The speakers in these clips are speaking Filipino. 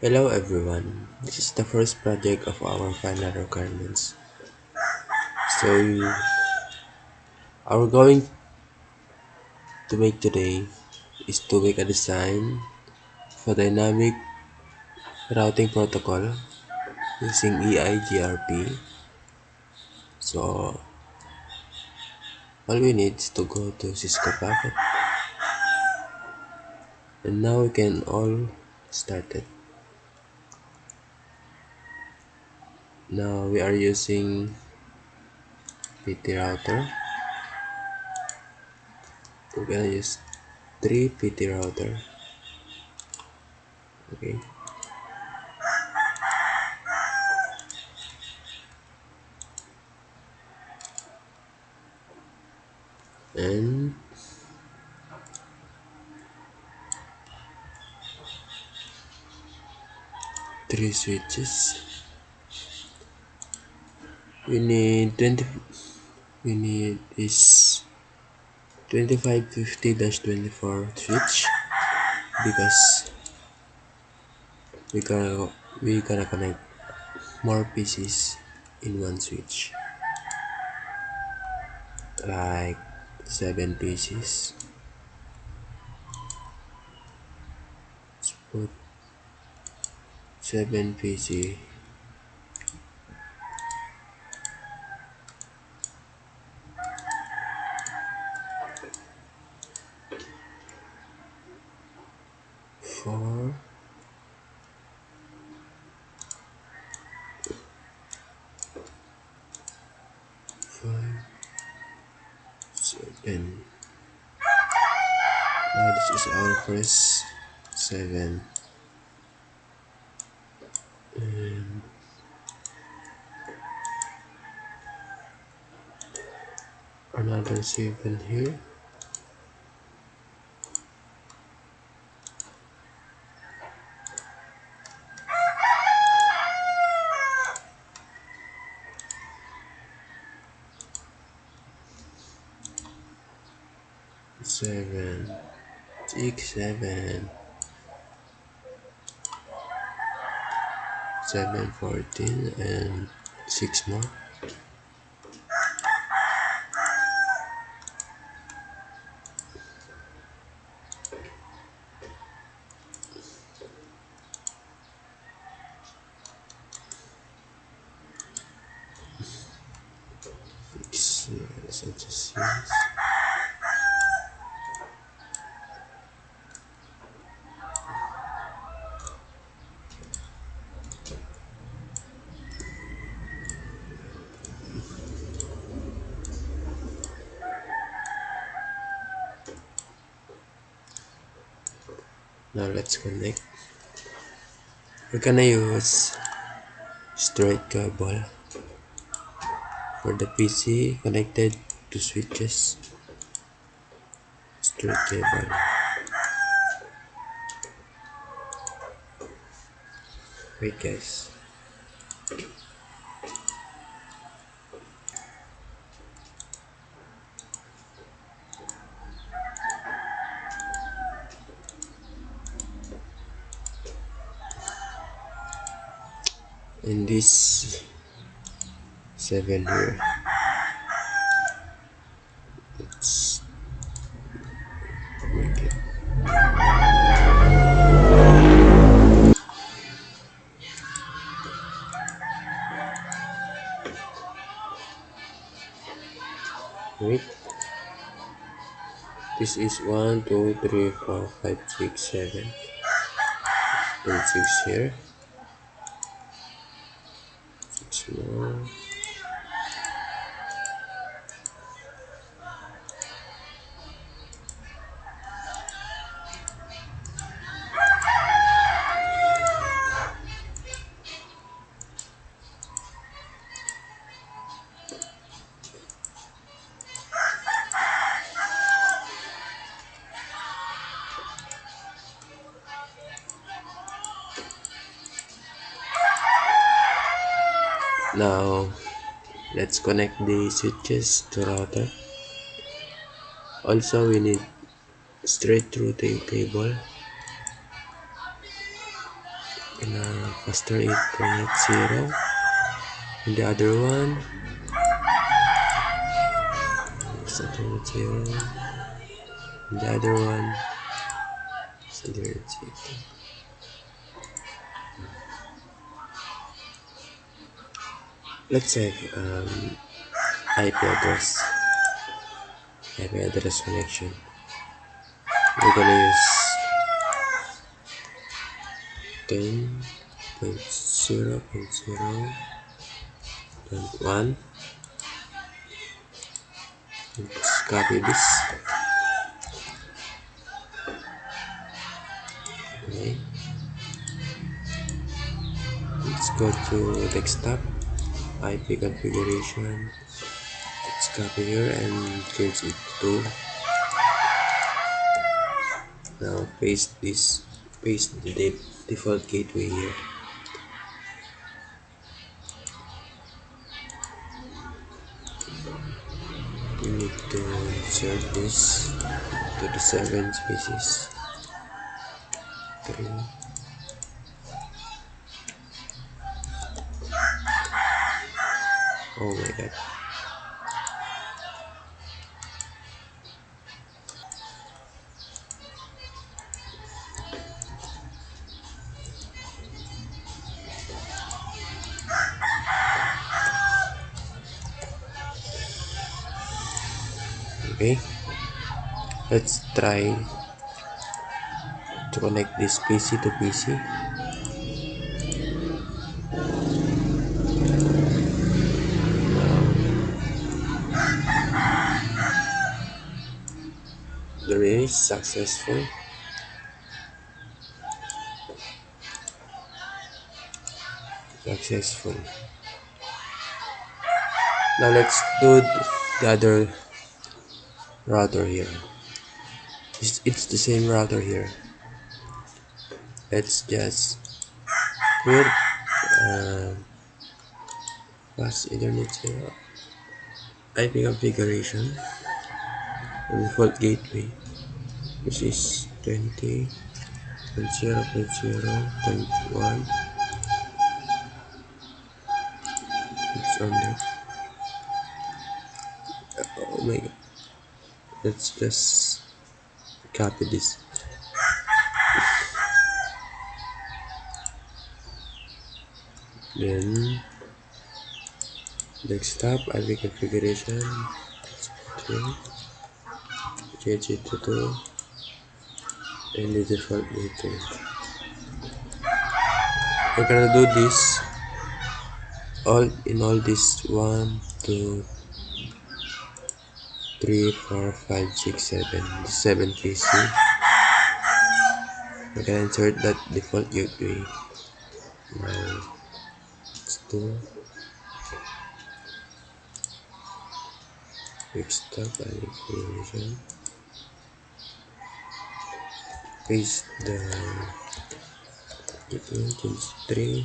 Hello everyone, this is the first project of our final requirements. So, our going to make today is to make a design for dynamic routing protocol using EIGRP. So, all we need is to go to Cisco Packet and now we can all start it. Now we are using PT router. We're gonna use 3 PT router. Okay. And 3 switches. We need 20 we need is 2550-24 switch because we gonna connect more PCs in one switch, like 7 PCs. Let's put 7 PC four, 5, 7. Now this is our first 7 and another 7 here. 7, 6, 7, 7, 14 and 6 more. 6, such as 6. Now let's connect. We're gonna use straight cable for the PC connected to switches. Straight cable. Wait guys. In this 7 here, let's make it. Wait. This is 1, 2, 3, 4, 5, 6, 7. And 6 here. 6 more. Now let's connect the switches to router. Also we need straight through the cable gonna cluster it to 0, and the other one set to 0, and the other one set to 0. Let's say IP address connection. We're gonna use 10.0.0.1. Let's copy this. Okay. Let's go to desktop, IP configuration. Let's copy here and change it to. Now paste the default gateway here. We need to insert this to the 7 spaces. 3. Oh my god. Okay, let's try to connect this PC to PC. The race is successful. Now let's do the other router here. It's the same router here. Let's just put fast Ethernet 0 IP configuration and default gateway, which is 20.0.0.1. It's on there. Oh my god. Let's just copy this. Then desktop IP configuration, change it to 2, and the default gateway. We're gonna do this all this 1, 2, 3, 4, 5, 6, 7 PC. We're gonna insert that default gateway. Now let's do desktop IP configuration. Paste the gateway, change 3,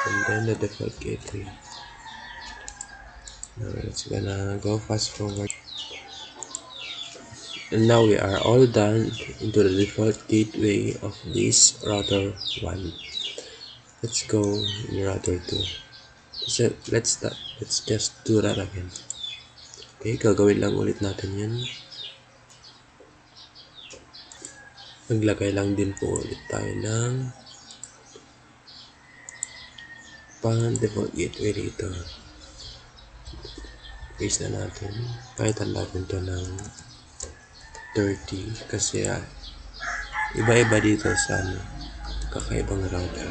and then the default gateway. Now it's gonna go fast forward, and now we are all done into the default gateway of this router 1. Let's go in router 2. So let's just do that again. Okay, gagawin lang ulit natin yan. Maglagay lang din po ulit tayo ng pang default gateway dito. Paste na natin. Palitan natin to ng 30 kasi iba-iba dito sa kakaibang router.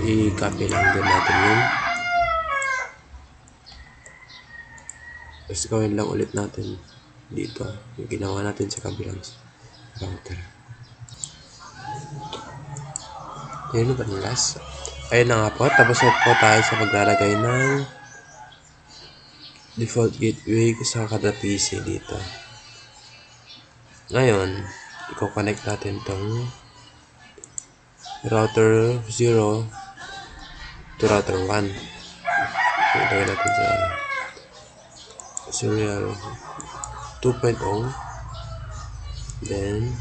I-copy lang din natin yun. Tapos gawin lang ulit natin dito yung ginawa natin sa kabilang router. Yun ba last? Ayun na nga po, tapos na po tayo sa paglalagay ng default gateway sa kada PC dito. Ngayon, i-connect natin tong router 0 to router 1. Ilagay natin sa serial 2.0. Then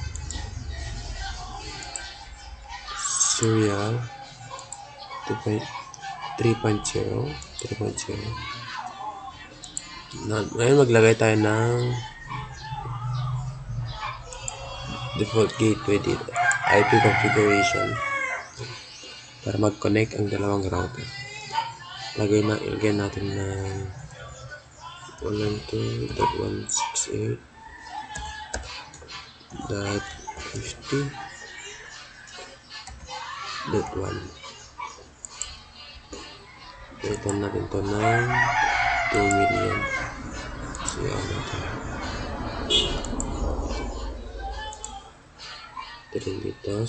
serial 3.0. Ngayon maglagay tayo ng default gateway dito, IP configuration, para mag-connect ang dalawang router. Ilagay natin ng 192.168.50.1. Ito natin to ng 2 million. So, ito rin dito.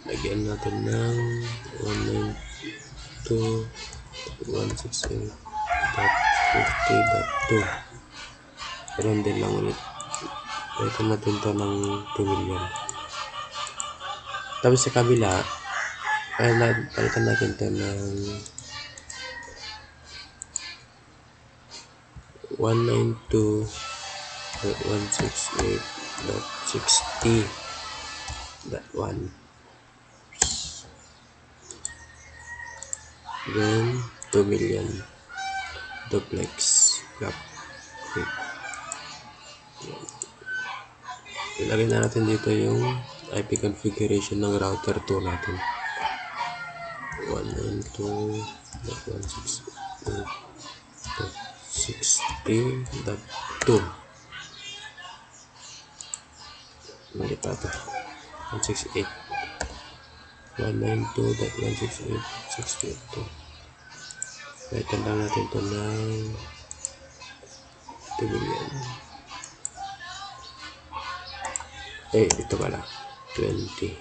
Lagyan natin ng 192.168.50.2. Ganun din lang ulit. Ito natin to ng 2 million. Tapos sa kabila, palitan natin to ng 192.168.60.1. Then 2 million duplex gap. Ilagay na natin dito yung IP configuration ng router 2 natin. 192.168.60.2. Mali pa ito. 168. 192.168.60.2. Palitan lang natin ito ng 2 million. Ito pala. 20.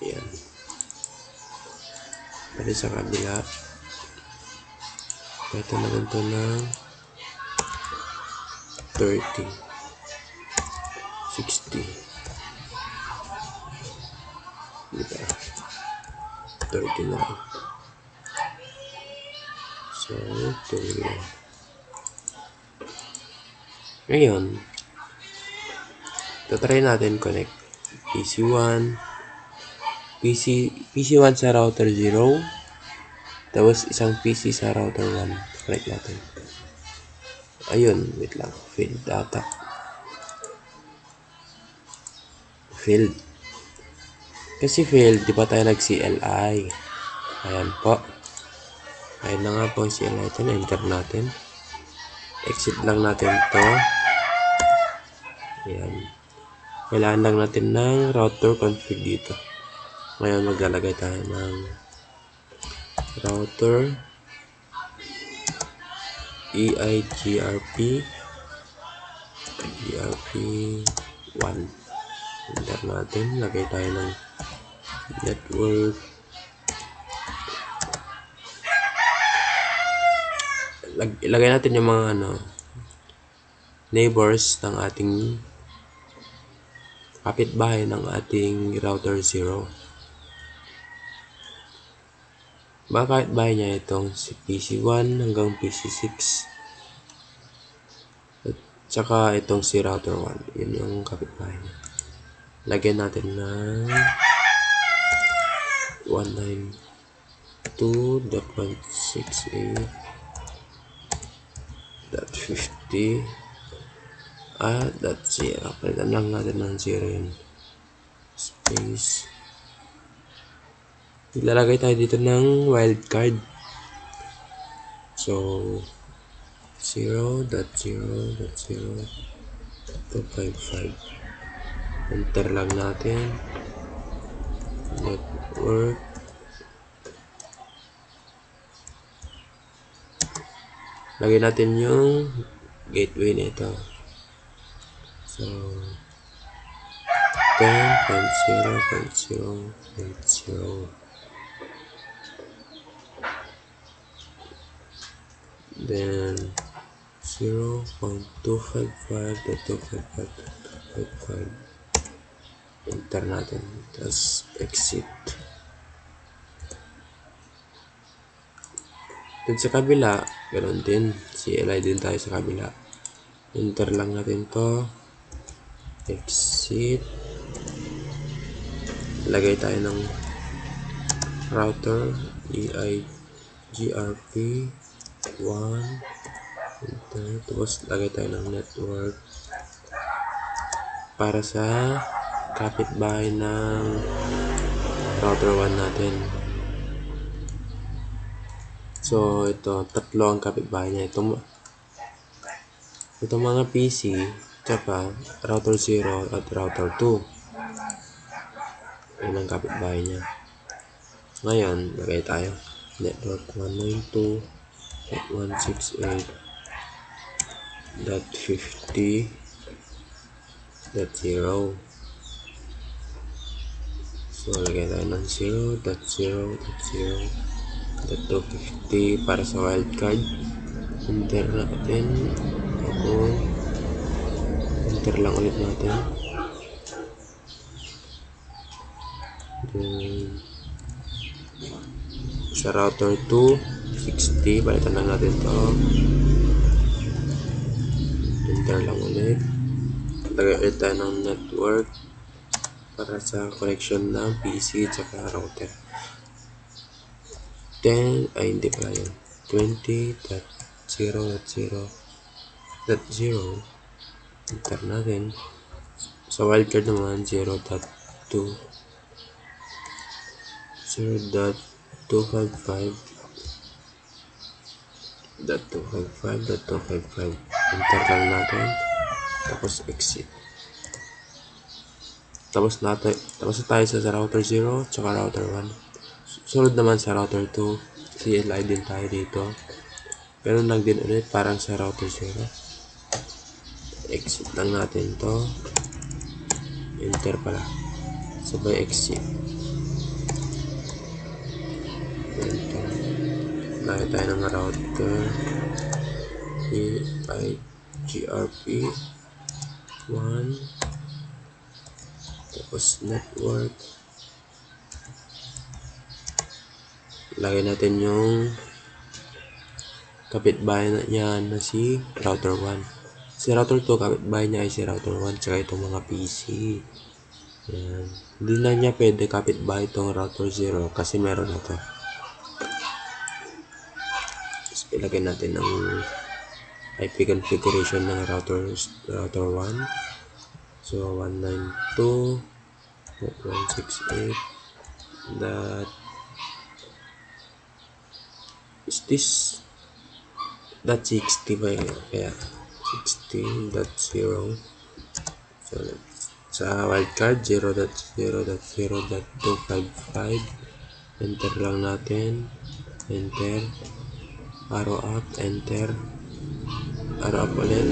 Ayan. Pwede sa kabila. Palitan natin ito ng 30. 60. Diba? 30 na lang. So, 2 million. Ngayon, try natin connect PC1 sa router 0, tapos isang PC sa router 1. Connect natin. Ayun, wait lang. Failed data. Failed. Kasi failed, di ba tayo nag-CLI? Ayan po. Ayan na nga po ang CLI ito. Enter natin. Exit lang natin to. Ayan. Kailangan lang natin ng router config dito. Ngayon maglalagay tayo ng router EIGRP 1. Enter natin. Lagay tayo ng network. Ilagay natin yung mga neighbors ng ating kapitbahay ng ating router 0. Baka kapitbahay niya itong si PC1 hanggang PC6. At saka itong si router 1. Yun yung kapitbahay niya. Lagyan natin ng 192.168.50 .0. Palitan lang natin ng 0 yun. Space. Ilalagay tayo dito ng wildcard. So, 0.0.0.255. Enter lang natin. Network. Lagay natin yung gateway nito. So, 10.0.0.0. Then 0.255.255.255. Enter natin. Tapos exit. Dun sa kabila, ganoon din. CLI din tayo sa kabila. Enter lang natin to. Exit. Lagay tayo ng router. EIGRP 1. Enter. Tapos lagay tayo ng network para sa kapitbahay ng router 1 natin. So, ito, tatlo ang kapitbahay niya. Itong mga PC, tsaka router 0 at router 2. Yan ang kapitbahay niya. Ngayon, lagay tayo. Network 192.168.50.0. So, lagay tayo ng 0.0.0.250 para sa wildcard. Enter natin. Enter lang ulit natin. Then, sa router 260, balikan lang natin to. Enter lang ulit. Lagay ulit tayo ng network para sa connection ng PC tsaka router. 10, ay hindi pala yun. 20.0.0.0. Enter natin. Sa wildcard naman, 0.2. 0.255.255.255. Enter lang natin. Tapos exit. Tapos na tayo sa router 0 tsaka router 1. Sunod naman sa router 2. CLI din tayo dito. Pero lang din ulit parang sa router 0. Exit lang natin to. Enter pala. Sabay exit. Enter. Lagay tayo ng router. EIGRP 1. Tapos network. Lagay natin yung kapitbahay niya na si router 1. Si router 2, kapitbahay niya ay si router 1 tsaka itong mga PC. Yan. Hindi na niya pwede kapitbahay itong router 0 kasi meron na to. Tapos ilagay natin ng IP configuration ng router 1. So 192.168. That is this. That 60 ba yun? Kaya 60.0. So sa wildcard 0.0.0.255. Enter lang natin. Enter. Arrow up. Enter. Arrow up ulit.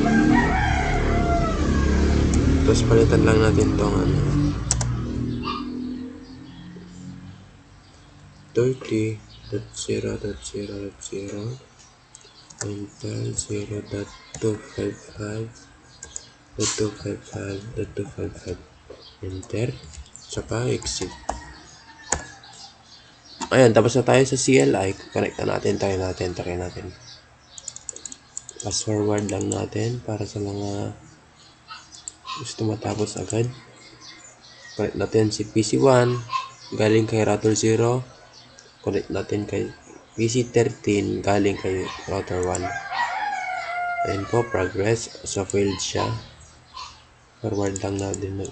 Tapos palitan lang natin tong 30.0.0.0. Enter 0.255.255.255. Enter. Saka exit. Ayan, tapos na tayo sa CLI. Connect na natin. Try natin. Fast forward lang natin para sa mga gusto matapos agad. Connect natin si PC1 galing kay router 0. Connect natin kay PC13 galing kay router 1. Ayan po, progress. So failed siya. Forward lang natin.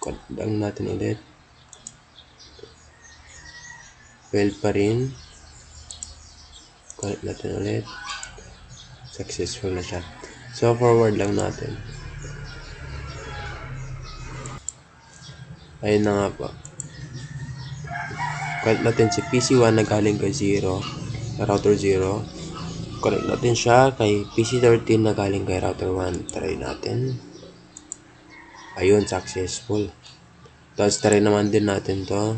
Connect lang natin ulit. Failed pa rin. Connect natin ulit. Successful na siya. So forward lang natin. Ayun na nga po. Connect natin si PC1 na galing kay 0, router 0. Connect natin siya kay PC13 na galing kay router 1. Try natin. Ayun, successful. Tapos try naman din natin to.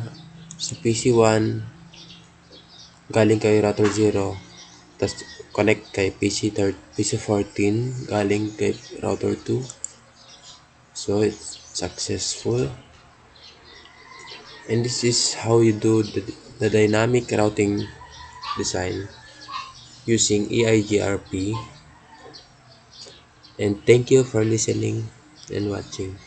Si PC1 galing kay router 0. Tapos connect kay PC14 galing kay router 2. So it's successful. And this is how you do the dynamic routing design. using EIGRP, and thank you for listening and watching.